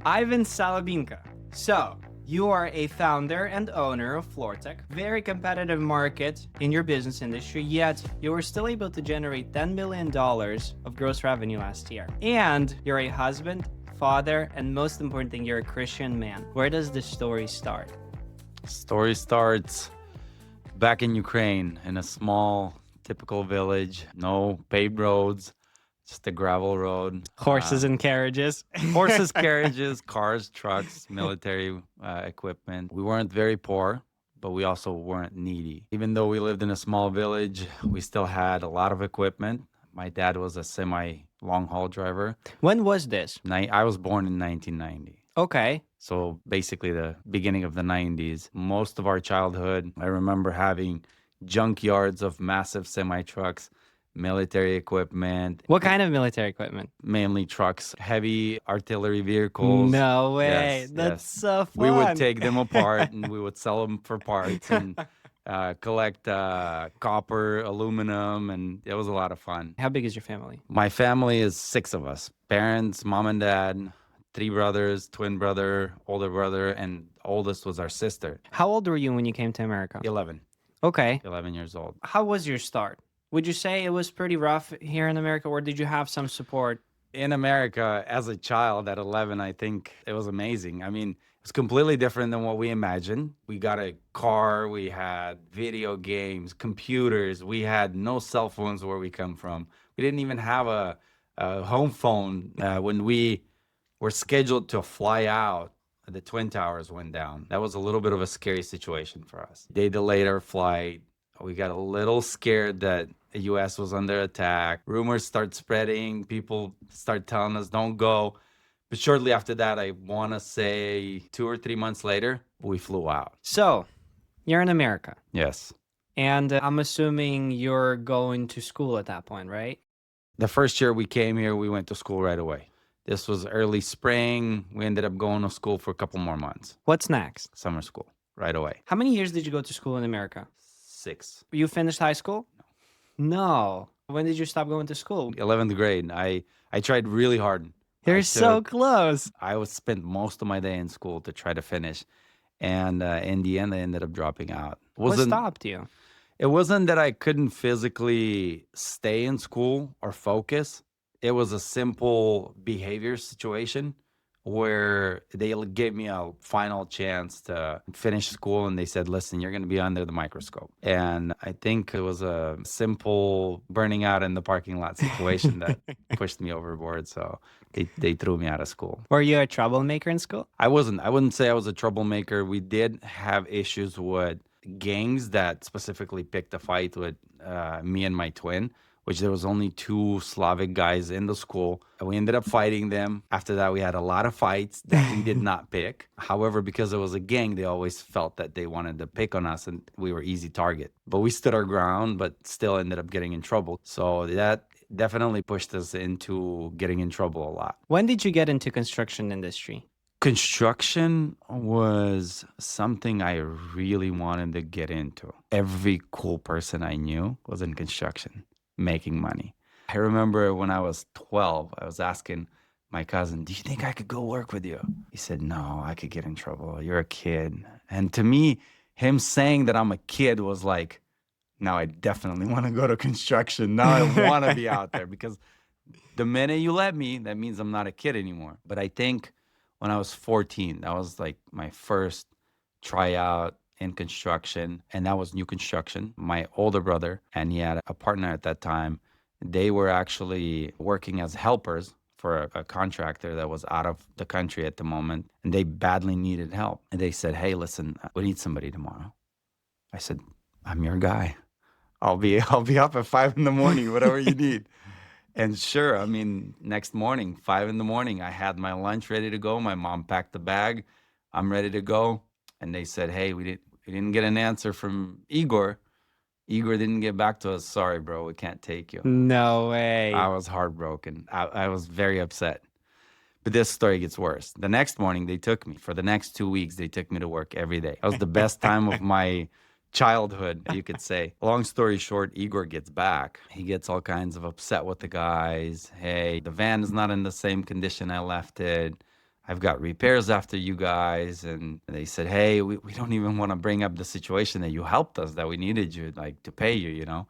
Ivan Selebinka. So, you are a founder and owner of FloorTech, very competitive market in your business industry, yet you were still able to generate $10 million of gross revenue last year. And you're a husband, father, and most important thing, you're a Christian man. Where does the story start? Story starts back in Ukraine in a small, typical village, no paved roads, just a gravel road. Horses and carriages. Horses, carriages, cars, trucks, military equipment. We weren't very poor, but we also weren't needy. Even though we lived in a small village, we still had a lot of equipment. My dad was a semi long haul driver. When was this? I was born in 1990. Okay. So basically the beginning of the 90s. Most of our childhood, I remember having junkyards of massive semi trucks, military equipment. What kind of military equipment? Mainly trucks, heavy artillery vehicles. No way. Yes, That's yes. so fun. We would take them apart and we would sell them for parts and collect copper, aluminum, and it was a lot of fun. How big is your family? My family is 6 of us. Parents, mom and dad, 3 brothers, twin brother, older brother, and oldest was our sister. How old were you when you came to America? 11. Okay. 11 years old. How was your start? Would you say it was pretty rough here in America, or did you have some support? In America, as a child at 11, I think it was amazing. I mean, it was completely different than what we imagined. We got a car, we had video games, computers, we had no cell phones where we come from. We didn't even have a home phone. When we were scheduled to fly out, the Twin Towers went down. That was a little bit of a scary situation for us. They delayed our flight. We got a little scared that the U.S. was under attack. Rumors start spreading. People start telling us, don't go. But shortly after that, I want to say 2 or 3 months later, we flew out. So, you're in America. Yes. And I'm assuming you're going to school at that point, right? The first year we came here, we went to school right away. This was early spring. We ended up going to school for a couple more months. What's next? Summer school, right away. How many years did you go to school in America? 6. You finished high school? No. When did you stop going to school? 11th grade. I tried really hard. You're so close. I would spend most of my day in school to try to finish. And in the end, I ended up dropping out. What stopped you? It wasn't that I couldn't physically stay in school or focus. It was a simple behavior situation where they gave me a final chance to finish school, and they said, listen, you're going to be under the microscope. And I think it was a simple burning out in the parking lot situation that pushed me overboard. So they threw me out of school. Were you a troublemaker in school? I wouldn't say I was a troublemaker. We did have issues with gangs that specifically picked a fight with me and my twin, which there was only 2 Slavic guys in the school. We ended up fighting them. After that, we had a lot of fights that we did not pick. However, because it was a gang, they always felt that they wanted to pick on us and we were easy target. But we stood our ground, but still ended up getting in trouble. So that definitely pushed us into getting in trouble a lot. When did you get into construction industry? Construction was something I really wanted to get into. Every cool person I knew was in construction, making money. I remember when I was 12, I was asking my cousin, do you think I could go work with you? He said, no, I could get in trouble. You're a kid. And to me, him saying that I'm a kid was like, now I definitely want to go to construction. Now I want to be out there, because the minute you let me, that means I'm not a kid anymore. But I think when I was 14, that was like my first tryout in construction, and that was new construction. My older brother, and he had a partner at that time, they were actually working as helpers for a contractor that was out of the country at the moment, and they badly needed help. And they said, hey, listen, we need somebody tomorrow. I said, I'm your guy. I'll be up at 5 in the morning, whatever you need. And sure, I mean, next morning, 5 in the morning, I had my lunch ready to go. My mom packed the bag. I'm ready to go. And they said, hey, we didn't get an answer from Igor. Igor didn't get back to us. Sorry, bro, we can't take you. No way. I was heartbroken. I was very upset. But this story gets worse. The next morning, they took me. For the next 2 weeks, they took me to work every day. That was the best time of my childhood, you could say. Long story short, Igor gets back. He gets all kinds of upset with the guys. Hey, the van is not in the same condition I left it. I've got repairs after you guys. And they said, hey, we don't even want to bring up the situation that you helped us, that we needed you like to pay you, you know?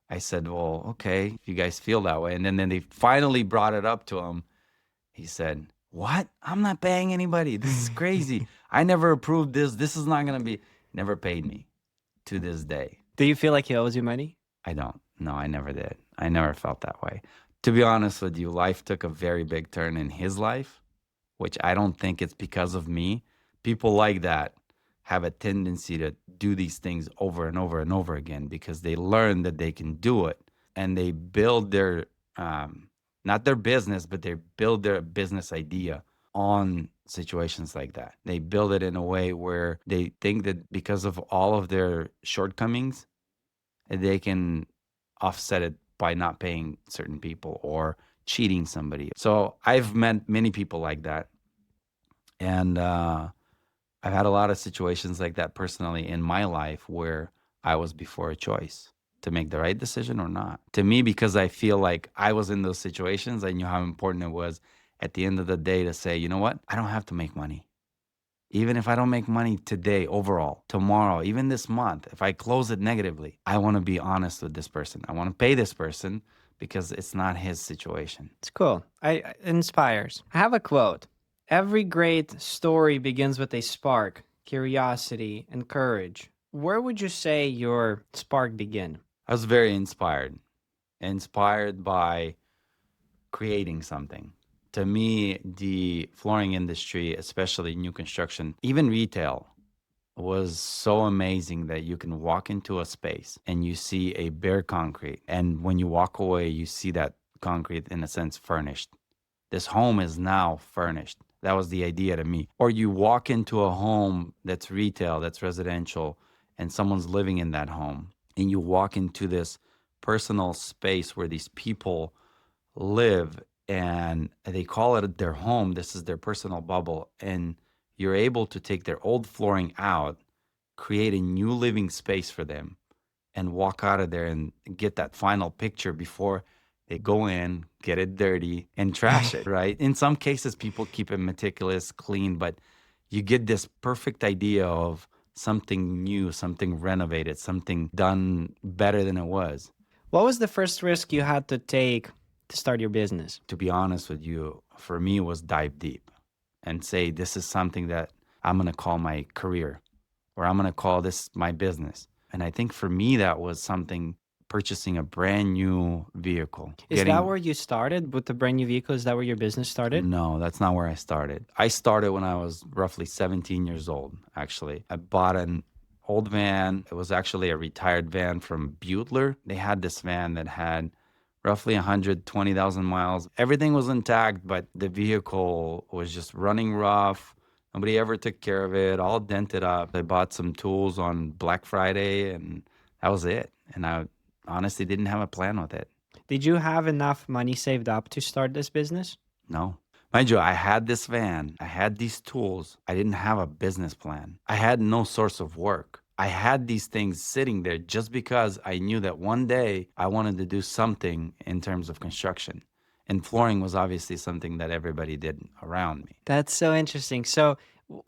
I said, well, okay, if you guys feel that way. And then they finally brought it up to him. He said, what? I'm not paying anybody. This is crazy. I never approved this. This is not going to be. Never paid me to this day. Do you feel like he owes you money? I don't. No, I never did. I never felt that way. To be honest with you, life took a very big turn in his life, which I don't think it's because of me. People like that have a tendency to do these things over and over and over again because they learn that they can do it, and they build their, not their business, but they build their business idea on situations like that. They build it in a way where they think that because of all of their shortcomings, they can offset it by not paying certain people or cheating somebody. So I've met many people like that. And I've had a lot of situations like that personally in my life where I was before a choice to make the right decision or not. To me, because I feel like I was in those situations, I knew how important it was at the end of the day to say, you know what? I don't have to make money. Even if I don't make money today, overall, tomorrow, even this month, if I close it negatively, I want to be honest with this person. I want to pay this person because it's not his situation. It's cool. It inspires. I have a quote. Every great story begins with a spark, curiosity, and courage. Where would you say your spark began? I was very inspired by creating something. To me, the flooring industry, especially new construction, even retail, was so amazing that you can walk into a space and you see a bare concrete. And when you walk away, you see that concrete, in a sense, furnished. This home is now furnished. That was the idea to me. Or you walk into a home that's retail, that's residential, and someone's living in that home. And you walk into this personal space where these people live, and they call it their home. This is their personal bubble. And you're able to take their old flooring out, create a new living space for them, and walk out of there and get that final picture before they go in, get it dirty, and trash it, right? In some cases, people keep it meticulous, clean, but you get this perfect idea of something new, something renovated, something done better than it was. What was the first risk you had to take to start your business? To be honest with you, for me, it was dive deep and say, this is something that I'm going to call my career, or I'm going to call this my business. And I think for me, that was something, purchasing a brand new vehicle. Is that where you started with the brand new vehicle? Is that where your business started? No, that's not where I started. I started when I was roughly 17 years old, actually. I bought an old van. It was actually a retired van from Butler. They had this van that had roughly 120,000 miles. Everything was intact, but the vehicle was just running rough. Nobody ever took care of it, all dented up. I bought some tools on Black Friday, and that was it. And I honestly didn't have a plan with it. Did you have enough money saved up to start this business? No. Mind you, I had this van. I had these tools. I didn't have a business plan. I had no source of work. I had these things sitting there just because I knew that one day I wanted to do something in terms of construction. And flooring was obviously something that everybody did around me. That's so interesting. So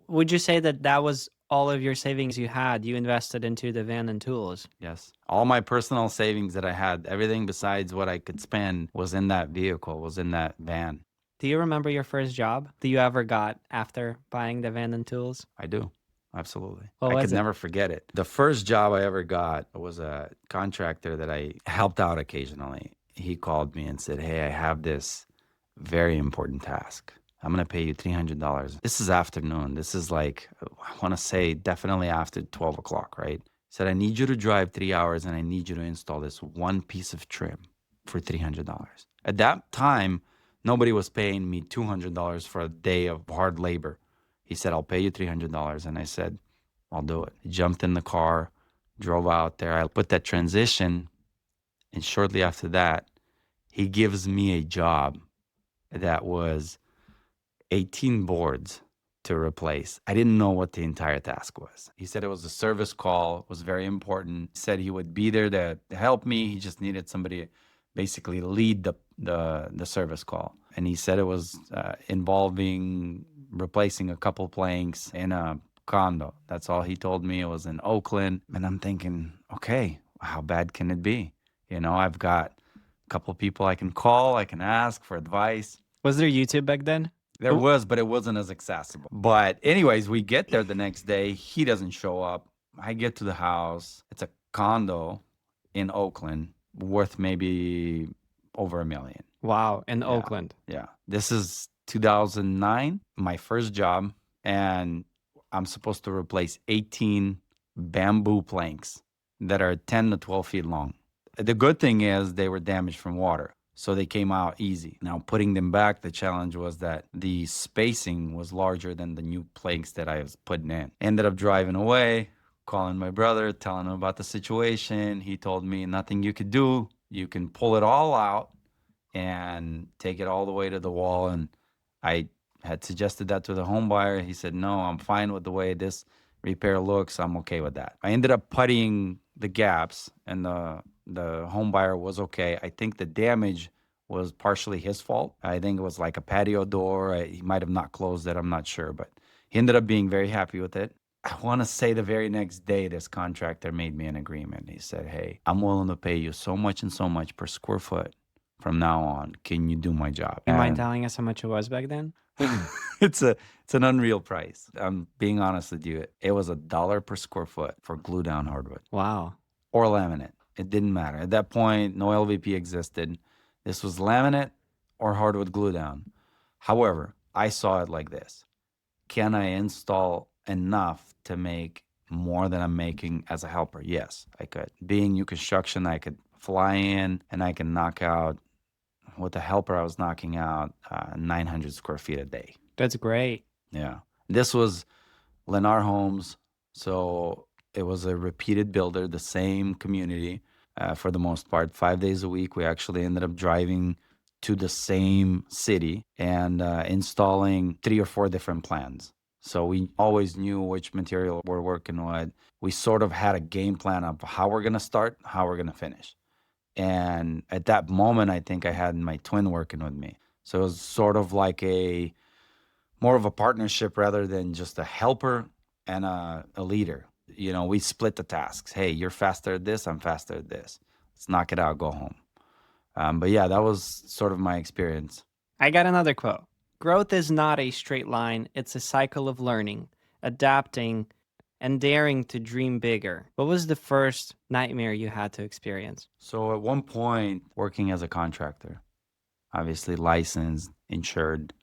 would you say that that was all of your savings you had? You invested into the van and tools? Yes. All my personal savings that I had, everything besides what I could spend, was in that vehicle, was in that van. Do you remember your first job that you ever got after buying the van and tools? I do. Absolutely. What I was could it? never forget it. The first job I ever got was a contractor that I helped out occasionally. He called me and said, hey, I have this very important task. I'm going to pay you $300. This is afternoon. This is like, I want to say definitely after 12 o'clock, right? He said, I need you to drive 3 hours and I need you to install this one piece of trim for $300. At that time, nobody was paying me $200 for a day of hard labor. He said, I'll pay you $300. And I said, I'll do it. I jumped in the car, drove out there. I put that transition. And shortly after that, he gives me a job that was 18 boards to replace. I didn't know what the entire task was. He said it was a service call. It was very important. He said he would be there to help me. He just needed somebody to basically lead the service call. And he said it was involving replacing a couple planks in a condo. That's all he told me. It was in Oakland. And I'm thinking, okay, how bad can it be? I've got a couple people I can call, I can ask for advice. Was there YouTube back then? There was, but it wasn't as accessible. But anyways, we get there the next day. He doesn't show up. I get to the house. It's a condo in Oakland worth maybe over $1 million. Wow, in Yeah. Oakland. Yeah. This is 2009, my first job, and I'm supposed to replace 18 bamboo planks that are 10 to 12 feet long. The good thing is they were damaged from water, so they came out easy. Now, putting them back, the challenge was that the spacing was larger than the new planks that I was putting in. Ended up driving away, calling my brother, telling him about the situation. He told me nothing you could do. You can pull it all out and take it all the way to the wall. And I had suggested that to the home buyer. He said, no, I'm fine with the way this repair looks. I'm okay with that. I ended up puttying the gaps, and the home buyer was okay. I think the damage was partially his fault. I think it was like a patio door. He might have not closed it. I'm not sure, but he ended up being very happy with it. I want to say the very next day, this contractor made me an agreement. He said, hey, I'm willing to pay you so much and so much per square foot from now on. Can you do my job? You mind telling us how much it was back then? It's an unreal price. I'm being honest with you. It was $1 per square foot for glue down hardwood. Wow. Or laminate. It didn't matter. At that point, no LVP existed. This was laminate or hardwood glue down. However, I saw it like this. Can I install enough to make more than I'm making as a helper? Yes, I could. Being new construction, I could fly in and I can knock out, with the helper I was knocking out 900 square feet a day. That's great. Yeah. This was Lennar Homes. So it was a repeated builder, the same community for the most part. 5 days a week, we actually ended up driving to the same city and installing 3 or 4 different plans. So we always knew which material we're working with. We sort of had a game plan of how we're going to start, how we're going to finish. And at that moment, I think I had my twin working with me. So it was sort of like more of a partnership rather than just a helper and a leader. We split the tasks. Hey, you're faster at this, I'm faster at this. Let's knock it out, go home. But yeah, that was sort of my experience. I got another quote. Growth is not a straight line. It's a cycle of learning, adapting, and daring to dream bigger. What was the first nightmare you had to experience? So at one point, working as a contractor, obviously licensed, insured,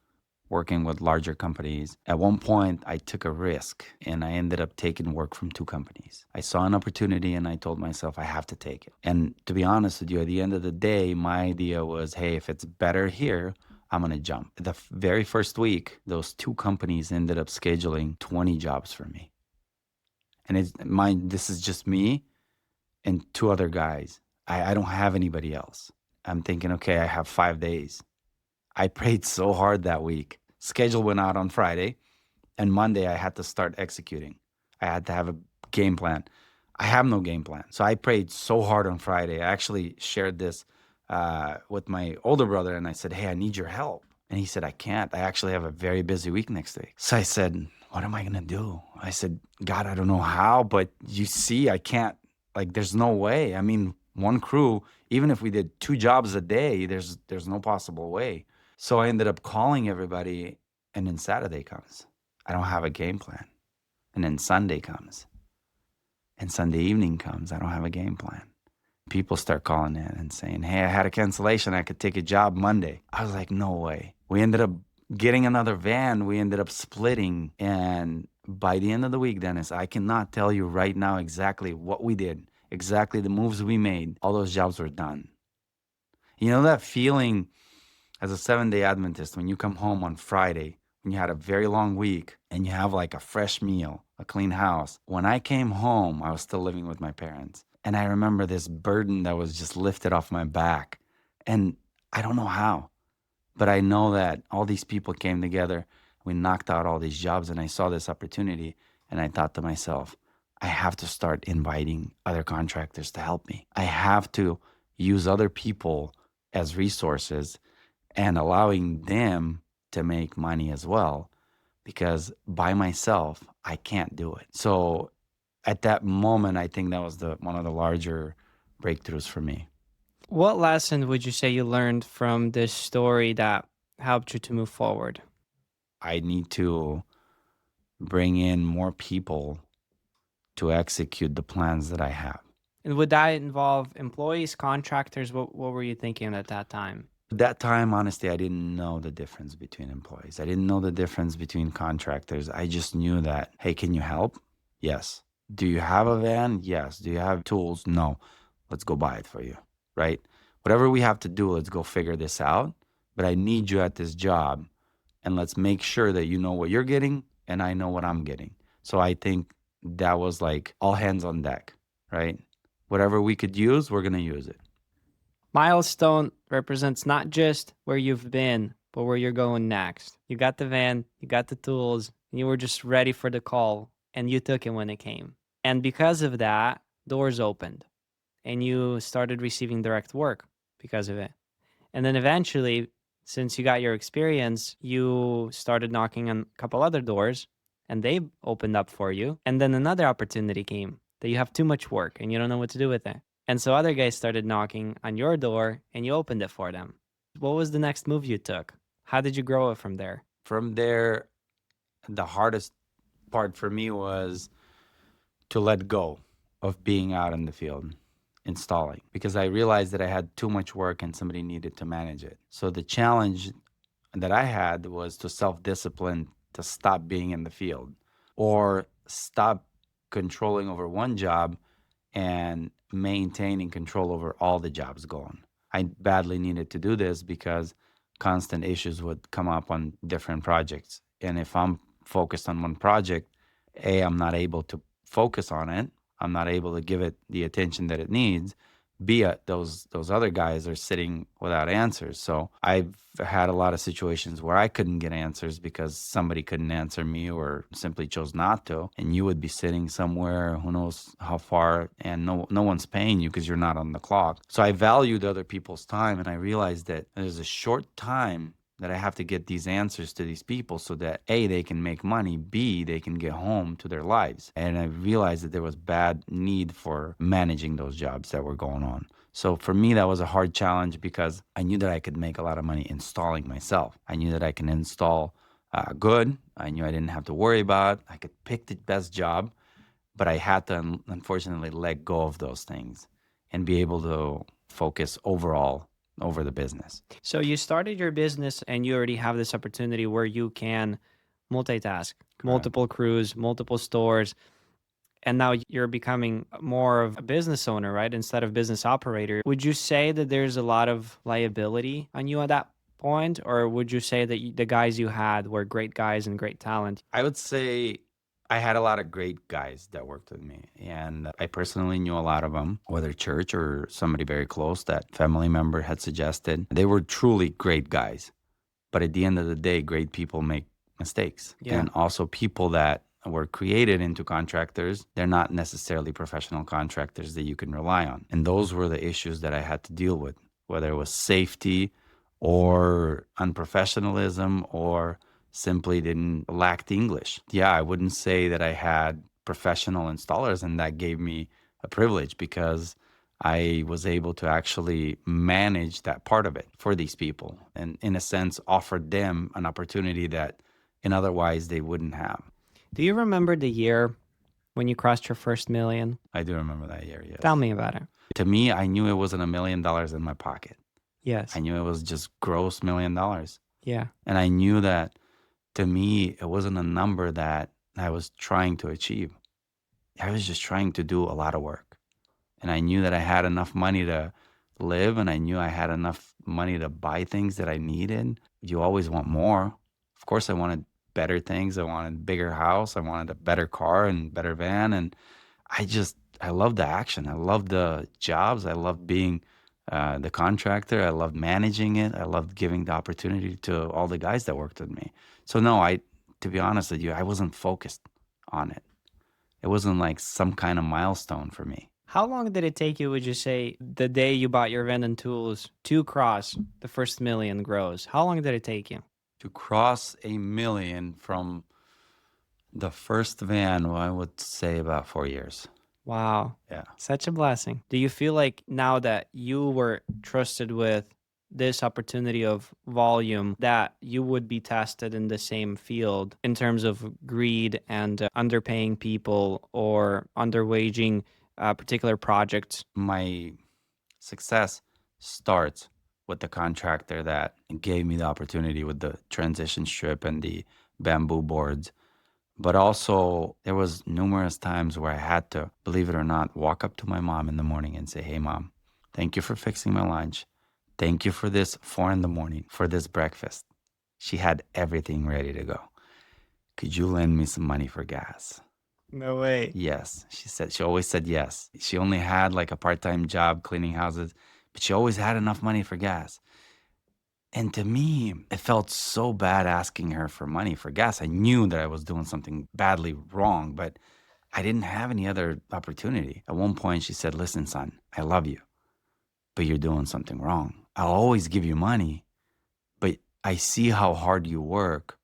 working with larger companies. At one point, I took a risk and I ended up taking work from 2 companies. I saw an opportunity and I told myself I have to take it. And to be honest with you, at the end of the day, my idea was, hey, if it's better here, I'm going to jump. The very first week, those 2 companies ended up scheduling 20 jobs for me. And this is just me and 2 other guys. I don't have anybody else. I'm thinking, okay, I have 5 days. I prayed so hard that week. Schedule went out on Friday, and Monday I had to start executing. I had to have a game plan. I have no game plan. So I prayed so hard on Friday. I actually shared this with my older brother, and I said, hey, I need your help. And he said, I can't. I actually have a very busy week next week. So I said, what am I going to do? I said, God, I don't know how, but you see, I can't. Like, there's no way. I mean, one crew, even if we did 2 jobs a day, there's no possible way. So I ended up calling everybody, and then Saturday comes. I don't have a game plan. And then Sunday comes. And Sunday evening comes. I don't have a game plan. People start calling in and saying, hey, I had a cancellation. I could take a job Monday. I was like, no way. We ended up getting another van. We ended up splitting. And by the end of the week, Dennis, I cannot tell you right now exactly what we did, exactly the moves we made. All those jobs were done. You know that feeling as a 7-day Adventist when you come home on Friday, when you had a very long week and you have like a fresh meal, a clean house. When I came home, I was still living with my parents. And I remember this burden that was just lifted off my back. And I don't know how, but I know that all these people came together. We knocked out all these jobs, and I saw this opportunity. And I thought to myself, I have to start inviting other contractors to help me. I have to use other people as resources and allowing them to make money as well. because by myself, I can't do it. So at that moment, I think that was one of the larger breakthroughs for me. What lesson would you say you learned from this story that helped you to move forward? I need to bring in more people to execute the plans that I have. And would that involve employees, contractors? What were you thinking at that time? At that time, honestly, I didn't know the difference between employees. I didn't know the difference between contractors. I just knew that, hey, can you help? Yes. Do you have a van? Yes. Do you have tools? No. Let's go buy it for you, right? Whatever we have to do, let's go figure this out. But I need you at this job, and let's make sure that you know what you're getting and I know what I'm getting. So I think that was like all hands on deck, right? Whatever we could use, we're going to use it. Milestone represents not just where you've been, but where you're going next. You got the van, you got the tools, and you were just ready for the call, and you took it when it came. And because of that, doors opened, and you started receiving direct work because of it. And then eventually, since you got your experience, you started knocking on a couple other doors, and they opened up for you. And then another opportunity came that you have too much work and you don't know what to do with it. And so other guys started knocking on your door and you opened it for them. What was the next move you took? How did you grow it from there? From there, the hardest part for me was to let go of being out in the field installing, because I realized that I had too much work and somebody needed to manage it. So the challenge that I had was to self-discipline to stop being in the field or stop controlling over one job and maintaining control over all the jobs going. I badly needed to do this because constant issues would come up on different projects. And if I'm focused on one project, A, I'm not able to focus on it. I'm not able to give it the attention that it needs. B, those other guys are sitting without answers. So I've had a lot of situations where I couldn't get answers because somebody couldn't answer me or simply chose not to. And you would be sitting somewhere, who knows how far, and no one's paying you because you're not on the clock. So I valued other people's time, and I realized that there's a short time that I have to get these answers to these people so that A, they can make money, B, they can get home to their lives. And I realized that there was bad need for managing those jobs that were going on. So for me, that was a hard challenge because I knew that I could make a lot of money installing myself. I knew that I can install good. I knew I didn't have to worry about it. I could pick the best job, but I had to unfortunately let go of those things and be able to focus overall over the business. So you started your business and you already have this opportunity where you can multitask, multiple crews, multiple stores. And now you're becoming more of a business owner, right? Instead of business operator. Would you say that there's a lot of liability on you at that point? Or would you say that the guys you had were great guys and great talent? I would say I had a lot of great guys that worked with me, and I personally knew a lot of them, whether church or somebody very close that family member had suggested. They were truly great guys. But at the end of the day, great people make mistakes. Yeah. And also people that were created into contractors, they're not necessarily professional contractors that you can rely on. And those were the issues that I had to deal with, whether it was safety or unprofessionalism or simply didn't lack English. Yeah, I wouldn't say that I had professional installers, and that gave me a privilege because I was able to actually manage that part of it for these people and, in a sense, offered them an opportunity that in otherwise they wouldn't have. Do you remember the year when you crossed your first million? I do remember that year, yes. Tell me about it. To me, I knew it wasn't $1 million in my pocket. Yes. I knew it was just gross $1 million. Yeah. And I knew that to me, it wasn't a number that I was trying to achieve. I was just trying to do a lot of work. And I knew that I had enough money to live, and I knew I had enough money to buy things that I needed. You always want more. Of course, I wanted better things. I wanted a bigger house. I wanted a better car and better van. And I loved the action. I loved the jobs. I loved being the contractor. I loved managing it. I loved giving the opportunity to all the guys that worked with me. So no, to be honest with you, I wasn't focused on it. It wasn't like some kind of milestone for me. How long did it take you, would you say, the day you bought your van and tools to cross the first million gross? How long did it take you? To cross $1 million from The first van, well, I would say about 4 years. Wow. Yeah. Such a blessing. Do you feel like now that you were trusted with this opportunity of volume, that you would be tested in the same field in terms of greed and underpaying people or underwaging particular projects? My success starts with the contractor that gave me the opportunity with the transition strip and the bamboo boards. But also, there was numerous times where I had to, believe it or not, walk up to my mom in the morning and say, "Hey, mom, thank you for fixing my lunch. Thank you for this 4 in the morning for this breakfast." She had everything ready to go. "Could you lend me some money for gas?" No way. Yes, she said. She always said yes. She only had like a part-time job cleaning houses, but she always had enough money for gas. And to me, it felt so bad asking her for money for gas. I knew that I was doing something badly wrong, but I didn't have any other opportunity. At one point, she said, "Listen, son, I love you, but you're doing something wrong. I'll always give you money, but I see how hard you work.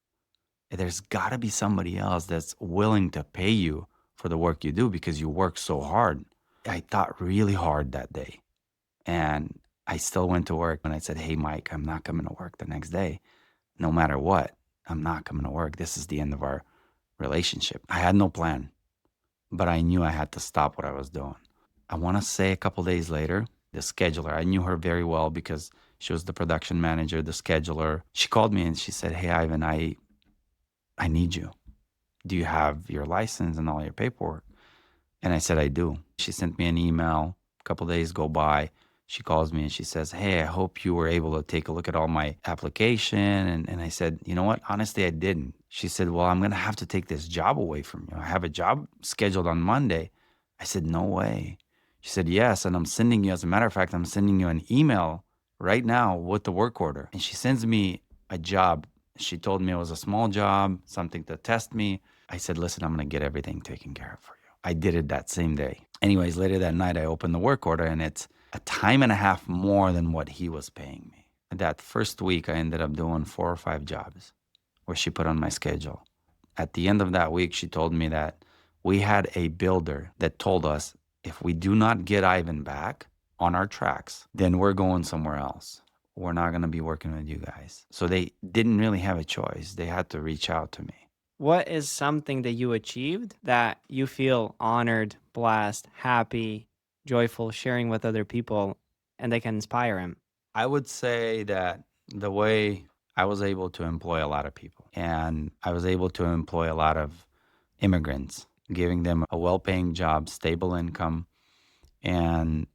There's got to be somebody else that's willing to pay you for the work you do because you work so hard." I thought really hard that day. And I still went to work and I said, "Hey, Mike, I'm not coming to work the next day. No matter what, I'm not coming to work. This is the end of our relationship." I had no plan, but I knew I had to stop what I was doing. I want to say a couple days later, the scheduler, I knew her very well because she was the production manager, the scheduler. She called me and she said, "Hey, Ivan, I need you. Do you have your license and all your paperwork?" And I said, "I do." She sent me an email. A couple days go by. She calls me and she says, "Hey, I hope you were able to take a look at all my application." And I said, "You know what? Honestly, I didn't." She said, "Well, I'm going to have to take this job away from you. I have a job scheduled on Monday." I said, "No way." She said, "Yes. And I'm sending you, as a matter of fact, I'm sending you an email right now with the work order." And she sends me a job. She told me it was a small job, something to test me. I said, "Listen, I'm going to get everything taken care of for you." I did it that same day. Anyways, later that night, I opened the work order and it's a time and a half more than what he was paying me. That first week, I ended up doing 4 or 5 jobs where she put on my schedule. At the end of that week, she told me that we had a builder that told us if we do not get Ivan back on our tracks, then we're going somewhere else. We're not going to be working with you guys. So they didn't really have a choice. They had to reach out to me. What is something that you achieved that you feel honored, blessed, happy, joyful sharing with other people and they can inspire him? I would say that the way I was able to employ a lot of people and I was able to employ a lot of immigrants, giving them a well paying job, stable income. And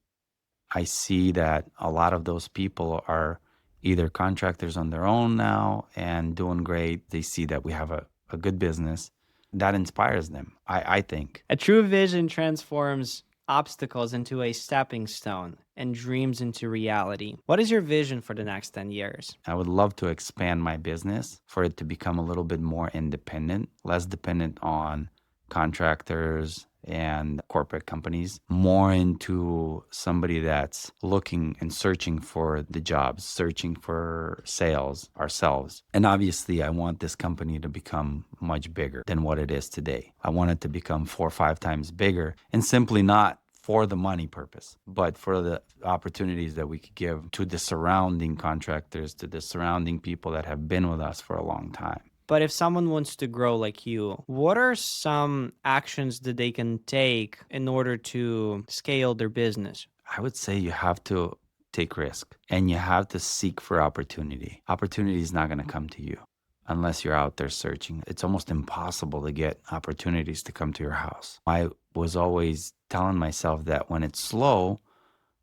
I see that a lot of those people are either contractors on their own now and doing great. They see that we have a good business that inspires them, I think. A true vision transforms obstacles into a stepping stone and dreams into reality. What is your vision for the next 10 years? I would love to expand my business for it to become a little bit more independent, less dependent on contractors and corporate companies, more into somebody that's looking and searching for the jobs, searching for sales ourselves. And obviously, I want this company to become much bigger than what it is today. I want it to become 4 or 5 times bigger and simply not for the money purpose, but for the opportunities that we could give to the surrounding contractors, to the surrounding people that have been with us for a long time. But if someone wants to grow like you, what are some actions that they can take in order to scale their business? I would say you have to take risk and you have to seek for opportunity. Opportunity is not going to come to you unless you're out there searching. It's almost impossible to get opportunities to come to your house. I was always telling myself that when it's slow,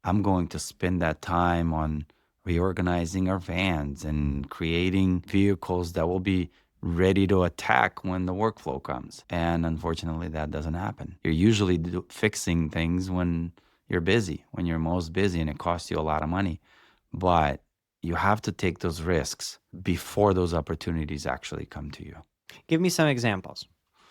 I'm going to spend that time on reorganizing our vans and creating vehicles that will be ready to attack when the workflow comes. And unfortunately, that doesn't happen. You're usually fixing things when you're busy, when you're most busy, and it costs you a lot of money. But you have to take those risks before those opportunities actually come to you. Give me some examples.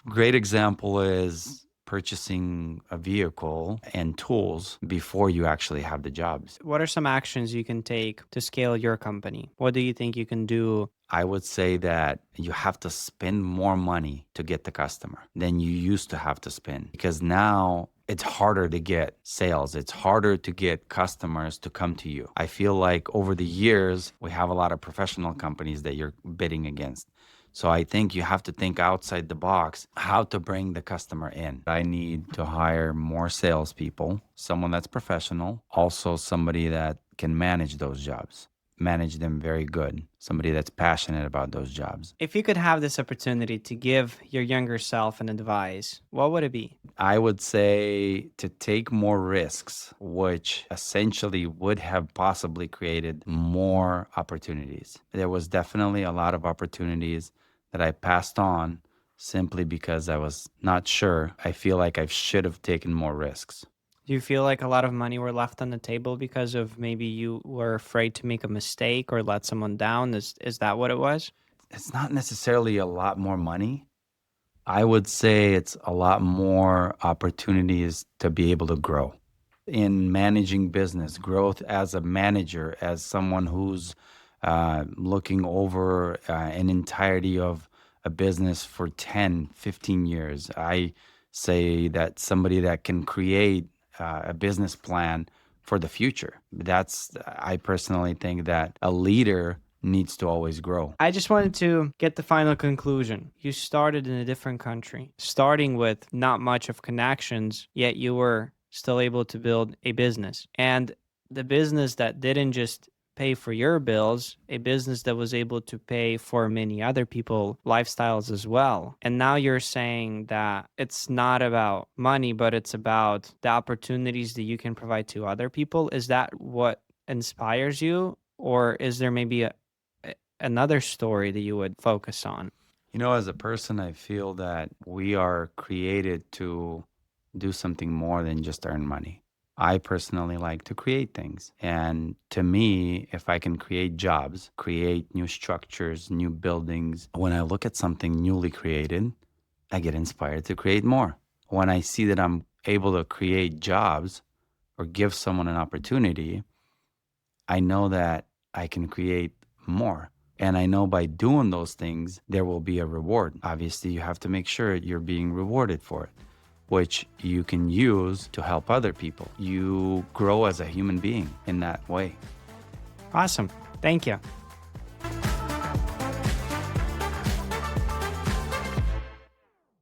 Great example is purchasing a vehicle and tools before you actually have the jobs. What are some actions you can take to scale your company? What do you think you can do? I would say that you have to spend more money to get the customer than you used to have to spend, because now it's harder to get sales. It's harder to get customers to come to you. I feel like over the years, we have a lot of professional companies that you're bidding against. So I think you have to think outside the box how to bring the customer in. I need to hire more salespeople, someone that's professional, also somebody that can manage those jobs, manage them very good, somebody that's passionate about those jobs. If you could have this opportunity to give your younger self an advice, what would it be? I would say to take more risks, which essentially would have possibly created more opportunities. There was definitely a lot of opportunities that I passed on simply because I was not sure. I feel like I should have taken more risks. Do you feel like a lot of money were left on the table because of maybe you were afraid to make a mistake or let someone down? Is that what it was? It's not necessarily a lot more money. I would say it's a lot more opportunities to be able to grow. In managing business, growth as a manager, as someone who's looking over an entirety of a business for 10, 15 years. I say that somebody that can create a business plan for the future. I personally think that a leader needs to always grow. I just wanted to get the final conclusion. You started in a different country, starting with not much of connections, yet you were still able to build a business. And the business that didn't just pay for your bills, a business that was able to pay for many other people lifestyles as well. And now you're saying that it's not about money, but it's about the opportunities that you can provide to other people. Is that what inspires you? Or is there maybe another story that you would focus on? You know, as a person, I feel that we are created to do something more than just earn money. I personally like to create things. And to me, if I can create jobs, create new structures, new buildings, when I look at something newly created, I get inspired to create more. When I see that I'm able to create jobs or give someone an opportunity, I know that I can create more. And I know by doing those things, there will be a reward. Obviously, you have to make sure you're being rewarded for it, which you can use to help other people. You grow as a human being in that way. Awesome. Thank you.